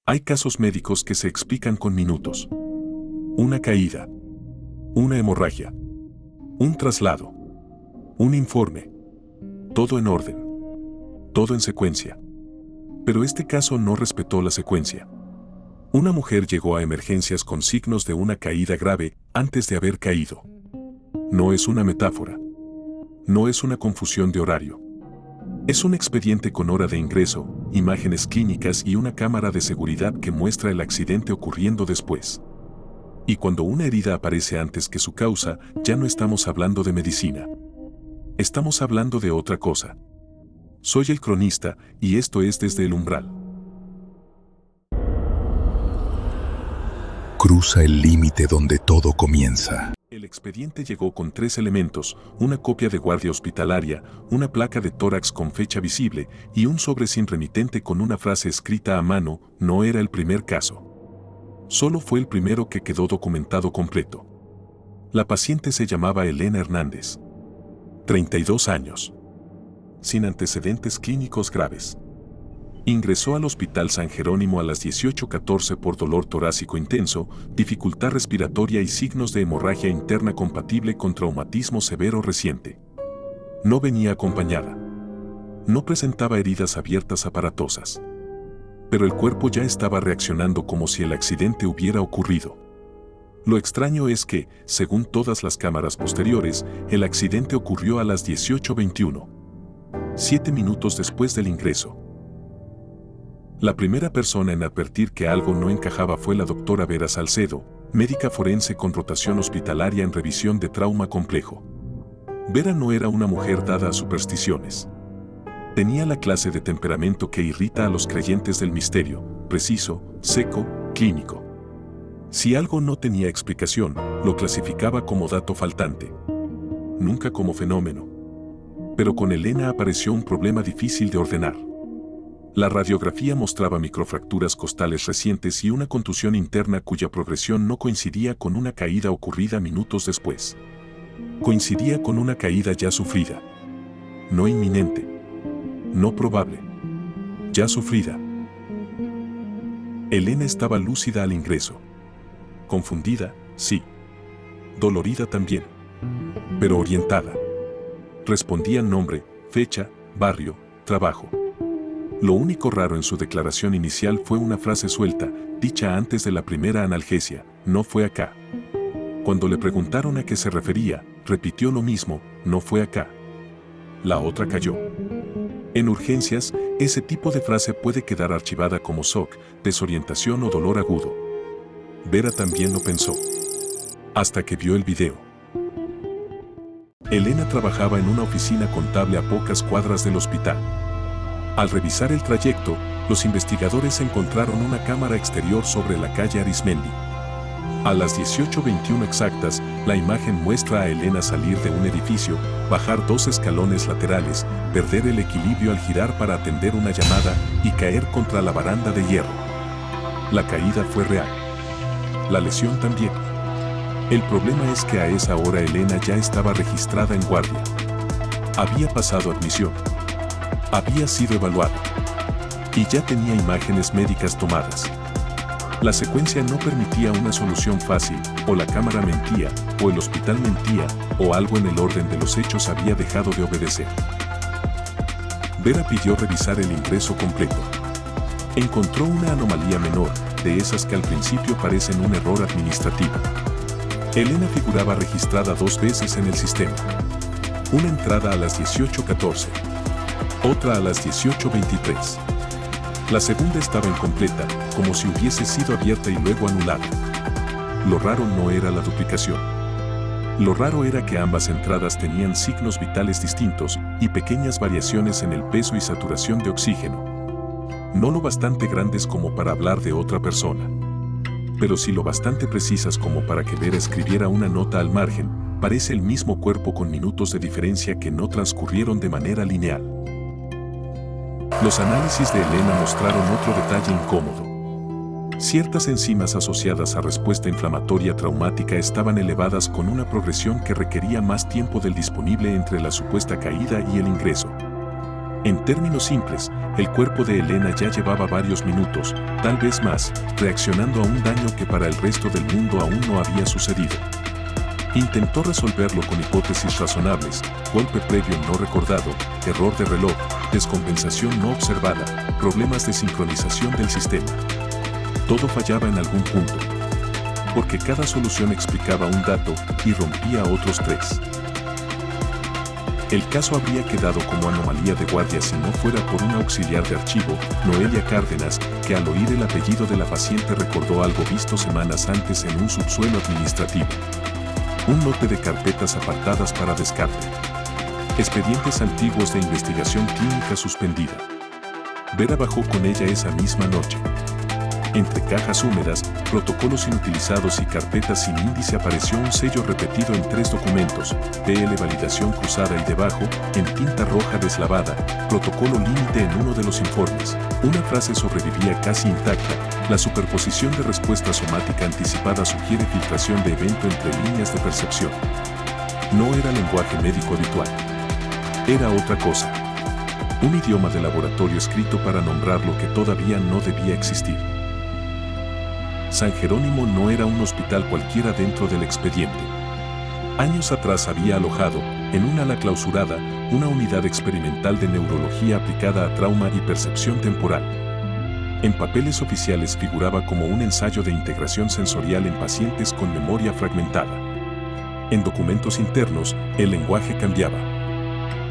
Hay casos médicos que se explican con minutos. Una caída, una hemorragia, un traslado, un informe. Todo en orden, todo en secuencia. Pero este caso no respetó la secuencia. Una mujer llegó a emergencias con signos de una caída grave antes de haber caído. No es una metáfora. No es una confusión de horario. Es un expediente con hora de ingreso, imágenes clínicas y una cámara de seguridad que muestra el accidente ocurriendo después. Y cuando una herida aparece antes que su causa, ya no estamos hablando de medicina. Estamos hablando de otra cosa. Soy el cronista y esto es Desde el Umbral. Cruza el límite donde todo comienza. El expediente llegó con 3 elementos: una copia de guardia hospitalaria, una placa de tórax con fecha visible y un sobre sin remitente con una frase escrita a mano. No era el primer caso. Solo fue el primero que quedó documentado completo. La paciente se llamaba Elena Hernández. 32 años. Sin antecedentes clínicos graves. Ingresó al Hospital San Jerónimo a las 18:14 por dolor torácico intenso, dificultad respiratoria y signos de hemorragia interna compatible con traumatismo severo reciente. No venía acompañada. No presentaba heridas abiertas aparatosas. Pero el cuerpo ya estaba reaccionando como si el accidente hubiera ocurrido. Lo extraño es que, según todas las cámaras posteriores, el accidente ocurrió a las 18:21. 7 minutos después del ingreso. La primera persona en advertir que algo no encajaba fue la doctora Vera Salcedo, médica forense con rotación hospitalaria en revisión de trauma complejo. Vera no era una mujer dada a supersticiones. Tenía la clase de temperamento que irrita a los creyentes del misterio: preciso, seco, clínico. Si algo no tenía explicación, lo clasificaba como dato faltante. Nunca como fenómeno. Pero con Elena apareció un problema difícil de ordenar. La radiografía mostraba microfracturas costales recientes y una contusión interna cuya progresión no coincidía con una caída ocurrida minutos después. Coincidía con una caída ya sufrida. No inminente. No probable. Ya sufrida. Elena estaba lúcida al ingreso. Confundida, sí. Dolorida también. Pero orientada. Respondía nombre, fecha, barrio, trabajo. Lo único raro en su declaración inicial fue una frase suelta, dicha antes de la primera analgesia: no fue acá. Cuando le preguntaron a qué se refería, repitió lo mismo: no fue acá. La otra cayó. En urgencias, ese tipo de frase puede quedar archivada como shock, desorientación o dolor agudo. Vera también lo pensó. Hasta que vio el video. Elena trabajaba en una oficina contable a pocas cuadras del hospital. Al revisar el trayecto, los investigadores encontraron una cámara exterior sobre la calle Arismendi. A las 18:21 exactas, la imagen muestra a Elena salir de un edificio, bajar 2 escalones laterales, perder el equilibrio al girar para atender una llamada y caer contra la baranda de hierro. La caída fue real. La lesión también. El problema es que a esa hora Elena ya estaba registrada en guardia. Había pasado admisión. Había sido evaluada. Y ya tenía imágenes médicas tomadas. La secuencia no permitía una solución fácil: o la cámara mentía, o el hospital mentía, o algo en el orden de los hechos había dejado de obedecer. Vera pidió revisar el ingreso completo. Encontró una anomalía menor, de esas que al principio parecen un error administrativo. Elena figuraba registrada 2 veces en el sistema. Una entrada a las 18:14. Otra a las 18:23. La segunda estaba incompleta, como si hubiese sido abierta y luego anulada. Lo raro no era la duplicación. Lo raro era que ambas entradas tenían signos vitales distintos y pequeñas variaciones en el peso y saturación de oxígeno. No lo bastante grandes como para hablar de otra persona, pero sí lo bastante precisas como para que Vera escribiera una nota al margen: parece el mismo cuerpo con minutos de diferencia que no transcurrieron de manera lineal. Los análisis de Elena mostraron otro detalle incómodo. Ciertas enzimas asociadas a respuesta inflamatoria traumática estaban elevadas con una progresión que requería más tiempo del disponible entre la supuesta caída y el ingreso. En términos simples, el cuerpo de Elena ya llevaba varios minutos, tal vez más, reaccionando a un daño que para el resto del mundo aún no había sucedido. Intentó resolverlo con hipótesis razonables: golpe previo no recordado, error de reloj, descompensación no observada, problemas de sincronización del sistema. Todo fallaba en algún punto, porque cada solución explicaba un dato y rompía otros tres. El caso habría quedado como anomalía de guardia si no fuera por una auxiliar de archivo, Noelia Cárdenas, que al oír el apellido de la paciente recordó algo visto semanas antes en un subsuelo administrativo. Un lote de carpetas apartadas para descarte. Expedientes antiguos de investigación clínica suspendida. Vera bajó con ella esa misma noche. Entre cajas húmedas, protocolos inutilizados y carpetas sin índice apareció un sello repetido en 3 documentos: PL validación cruzada y debajo, en tinta roja deslavada, protocolo límite en uno de los informes. Una frase sobrevivía casi intacta: la superposición de respuesta somática anticipada sugiere filtración de evento entre líneas de percepción. No era lenguaje médico habitual. Era otra cosa. Un idioma de laboratorio escrito para nombrar lo que todavía no debía existir. San Jerónimo no era un hospital cualquiera dentro del expediente. Años atrás había alojado, en un ala clausurada, una unidad experimental de neurología aplicada a trauma y percepción temporal. En papeles oficiales figuraba como un ensayo de integración sensorial en pacientes con memoria fragmentada. En documentos internos, el lenguaje cambiaba.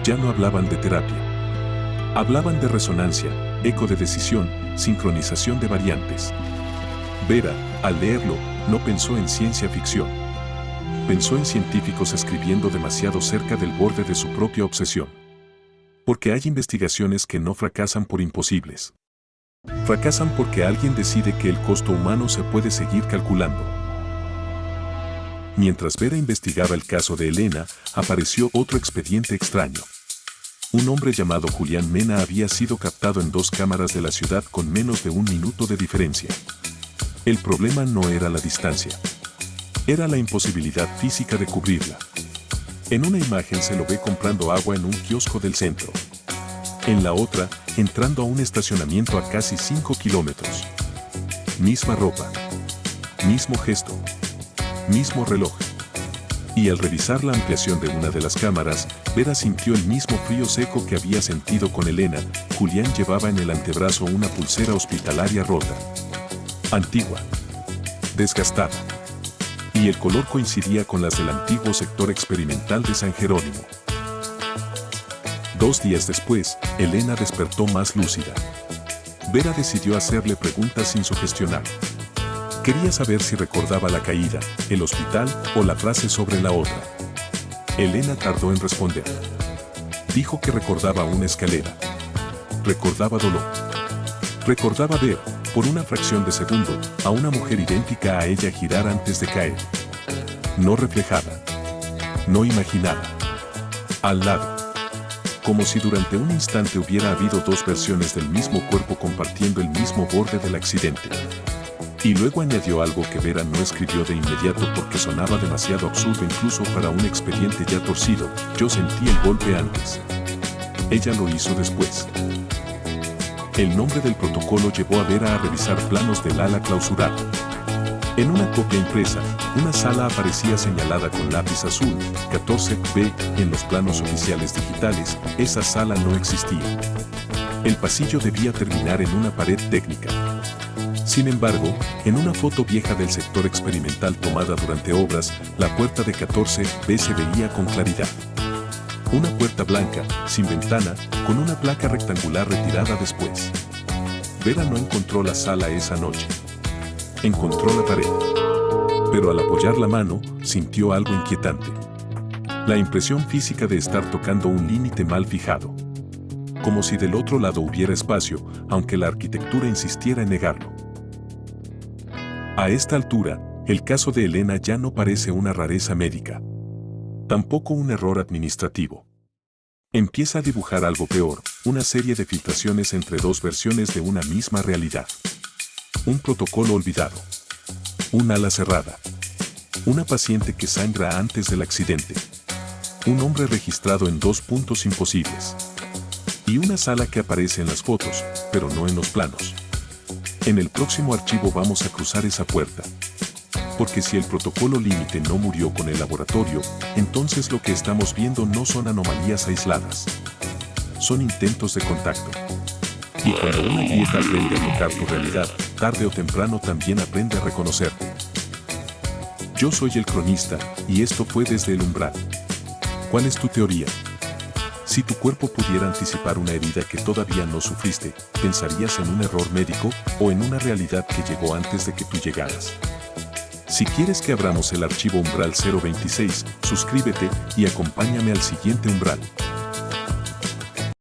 Ya no hablaban de terapia. Hablaban de resonancia, eco de decisión, sincronización de variantes. Vera, al leerlo, no pensó en ciencia ficción. Pensó en científicos escribiendo demasiado cerca del borde de su propia obsesión. Porque hay investigaciones que no fracasan por imposibles. Fracasan porque alguien decide que el costo humano se puede seguir calculando. Mientras Vera investigaba el caso de Elena, apareció otro expediente extraño. Un hombre llamado Julián Mena había sido captado en 2 cámaras de la ciudad con menos de 1 minuto de diferencia. El problema no era la distancia. Era la imposibilidad física de cubrirla. En una imagen se lo ve comprando agua en un kiosco del centro. En la otra, entrando a un estacionamiento a casi 5 kilómetros. Misma ropa. Mismo gesto. Mismo reloj. Y al revisar la ampliación de una de las cámaras, Vera sintió el mismo frío seco que había sentido con Elena. Julián llevaba en el antebrazo una pulsera hospitalaria rota. Antigua. Desgastada. Y el color coincidía con las del antiguo sector experimental de San Jerónimo. 2 días después, Elena despertó más lúcida. Vera decidió hacerle preguntas sin sugestionar. Quería saber si recordaba la caída, el hospital o la frase sobre la otra. Elena tardó en responder. Dijo que recordaba una escalera. Recordaba dolor. Recordaba ver, por una fracción de segundo, a una mujer idéntica a ella girar antes de caer. No reflejada. No imaginada. Al lado. Como si durante un instante hubiera habido 2 versiones del mismo cuerpo compartiendo el mismo borde del accidente. Y luego añadió algo que Vera no escribió de inmediato porque sonaba demasiado absurdo incluso para un expediente ya torcido: yo sentí el golpe antes. Ella lo hizo después. El nombre del protocolo llevó a Vera a revisar planos del ala clausurada. En una copia impresa, una sala aparecía señalada con lápiz azul, 14B, en los planos oficiales digitales. Esa sala no existía. El pasillo debía terminar en una pared técnica. Sin embargo, en una foto vieja del sector experimental tomada durante obras, la puerta de 14B se veía con claridad. Una puerta blanca, sin ventana, con una placa rectangular retirada después. Vera no encontró la sala esa noche. Encontró la pared. Pero al apoyar la mano, sintió algo inquietante. La impresión física de estar tocando un límite mal fijado. Como si del otro lado hubiera espacio, aunque la arquitectura insistiera en negarlo. A esta altura, el caso de Elena ya no parece una rareza médica. Tampoco un error administrativo. Empieza a dibujar algo peor: una serie de filtraciones entre 2 versiones de una misma realidad. Un protocolo olvidado. Un ala cerrada. Una paciente que sangra antes del accidente. Un hombre registrado en 2 puntos imposibles. Y una sala que aparece en las fotos, pero no en los planos. En el próximo archivo vamos a cruzar esa puerta. Porque si el protocolo límite no murió con el laboratorio, entonces lo que estamos viendo no son anomalías aisladas. Son intentos de contacto. Y cuando una grieta aprende a tocar tu realidad, tarde o temprano también aprende a reconocerte. Yo soy el cronista, y esto fue Desde el Umbral. ¿Cuál es tu teoría? Si tu cuerpo pudiera anticipar una herida que todavía no sufriste, ¿pensarías en un error médico o en una realidad que llegó antes de que tú llegaras? Si quieres que abramos el archivo Umbral 026, suscríbete y acompáñame al siguiente umbral.